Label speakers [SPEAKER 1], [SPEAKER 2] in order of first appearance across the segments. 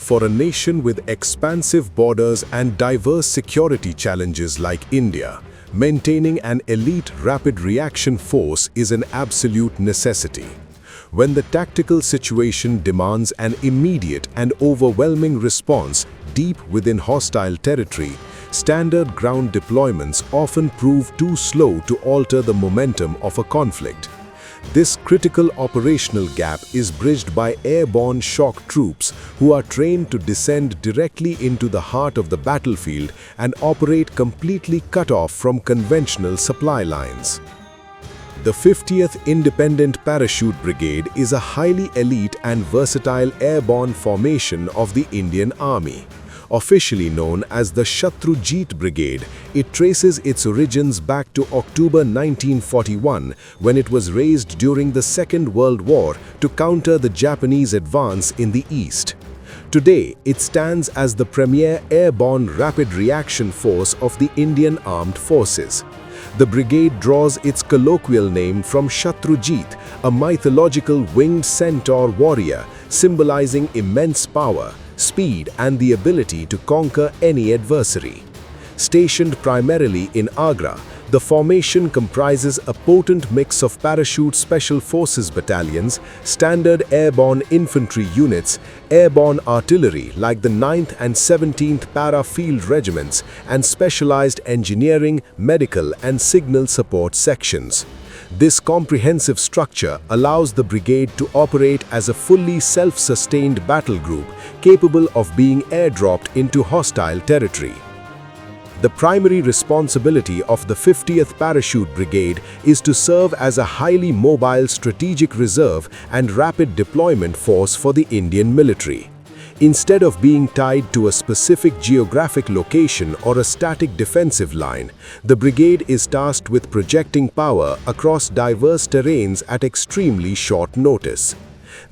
[SPEAKER 1] For a nation with expansive borders and diverse security challenges like India, maintaining an elite rapid reaction force is an absolute necessity. When the tactical situation demands an immediate and overwhelming response deep within hostile territory, standard ground deployments often prove too slow to alter the momentum of a conflict. This critical operational gap is bridged by airborne shock troops who are trained to descend directly into the heart of the battlefield and operate completely cut off from conventional supply lines. The 50th Independent Parachute Brigade is a highly elite and versatile airborne formation of the Indian Army. Officially known as the Shatrujeet Brigade, it traces its origins back to October 1941 when it was raised during the Second World War to counter the Japanese advance in the east. Today, it stands as the premier airborne rapid reaction force of the Indian Armed Forces. The brigade draws its colloquial name from Shatrujit, a mythological winged centaur warrior symbolizing immense power, speed, and the ability to conquer any adversary. Stationed primarily in Agra, the formation comprises a potent mix of parachute special forces battalions, standard airborne infantry units, airborne artillery like the 9th and 17th Para Field Regiments, and specialized engineering, medical, and signal support sections. This comprehensive structure allows the brigade to operate as a fully self-sustained battle group capable of being airdropped into hostile territory. The primary responsibility of the 50th Parachute Brigade is to serve as a highly mobile strategic reserve and rapid deployment force for the Indian military. Instead of being tied to a specific geographic location or a static defensive line, the brigade is tasked with projecting power across diverse terrains at extremely short notice.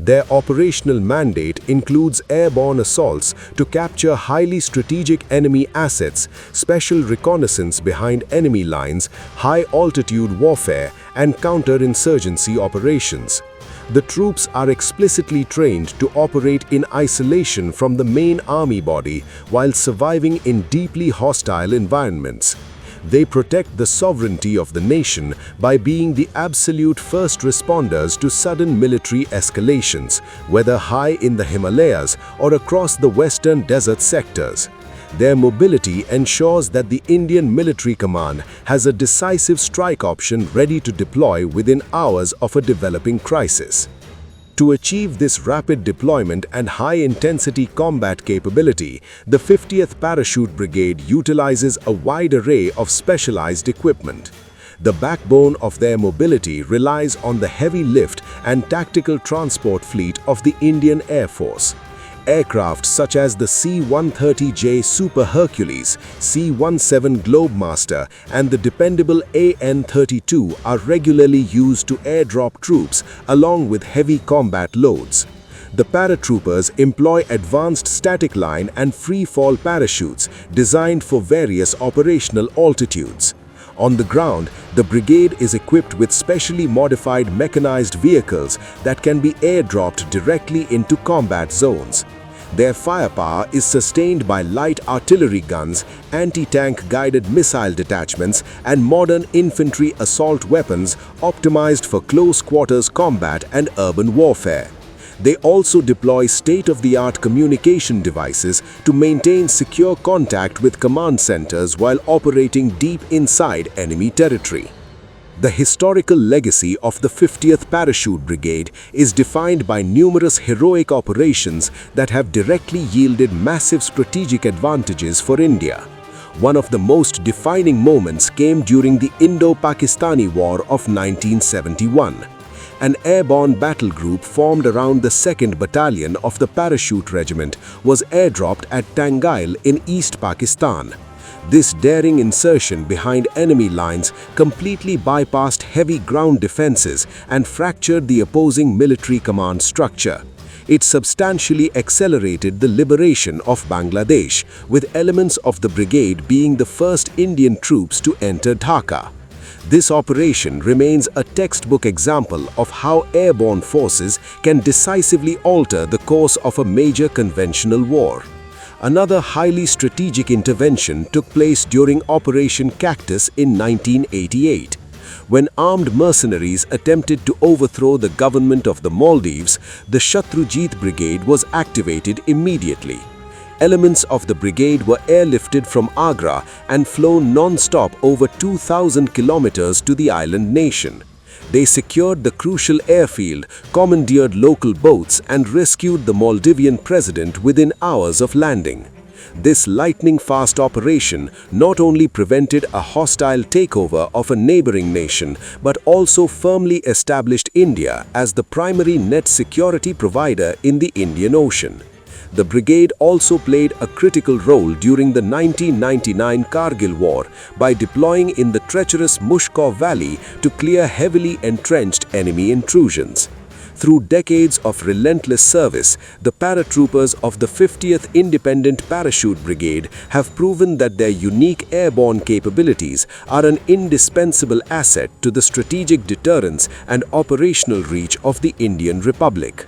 [SPEAKER 1] Their operational mandate includes airborne assaults to capture highly strategic enemy assets, special reconnaissance behind enemy lines, high-altitude warfare, and counter-insurgency operations. The troops are explicitly trained to operate in isolation from the main army body while surviving in deeply hostile environments. They protect the sovereignty of the nation by being the absolute first responders to sudden military escalations, whether high in the Himalayas or across the western desert sectors. Their mobility ensures that the Indian military command has a decisive strike option ready to deploy within hours of a developing crisis. To achieve this rapid deployment and high-intensity combat capability, the 50th Parachute Brigade utilizes a wide array of specialized equipment. The backbone of their mobility relies on the heavy lift and tactical transport fleet of the Indian Air Force. Aircraft such as the C-130J Super Hercules, C-17 Globemaster, and the dependable AN-32 are regularly used to airdrop troops along with heavy combat loads. The paratroopers employ advanced static line and free-fall parachutes designed for various operational altitudes. On the ground, the brigade is equipped with specially modified mechanized vehicles that can be airdropped directly into combat zones. Their firepower is sustained by light artillery guns, anti-tank guided missile detachments, and modern infantry assault weapons optimized for close-quarters combat and urban warfare. They also deploy state-of-the-art communication devices to maintain secure contact with command centers while operating deep inside enemy territory. The historical legacy of the 50th Parachute Brigade is defined by numerous heroic operations that have directly yielded massive strategic advantages for India. One of the most defining moments came during the Indo-Pakistani War of 1971. An airborne battle group formed around the 2nd Battalion of the Parachute Regiment was airdropped at Tangail in East Pakistan. This daring insertion behind enemy lines completely bypassed heavy ground defenses and fractured the opposing military command structure. It substantially accelerated the liberation of Bangladesh, with elements of the brigade being the first Indian troops to enter Dhaka. This operation remains a textbook example of how airborne forces can decisively alter the course of a major conventional war. Another highly strategic intervention took place during Operation Cactus in 1988. When armed mercenaries attempted to overthrow the government of the Maldives, the Shatrujeet Brigade was activated immediately. Elements of the brigade were airlifted from Agra and flown non-stop over 2,000 kilometers to the island nation. They secured the crucial airfield, commandeered local boats, and rescued the Maldivian president within hours of landing. This lightning-fast operation not only prevented a hostile takeover of a neighboring nation, but also firmly established India as the primary net security provider in the Indian Ocean. The brigade also played a critical role during the 1999 Kargil War by deploying in the treacherous Mushkov Valley to clear heavily entrenched enemy intrusions. Through decades of relentless service, the paratroopers of the 50th Independent Parachute Brigade have proven that their unique airborne capabilities are an indispensable asset to the strategic deterrence and operational reach of the Indian Republic.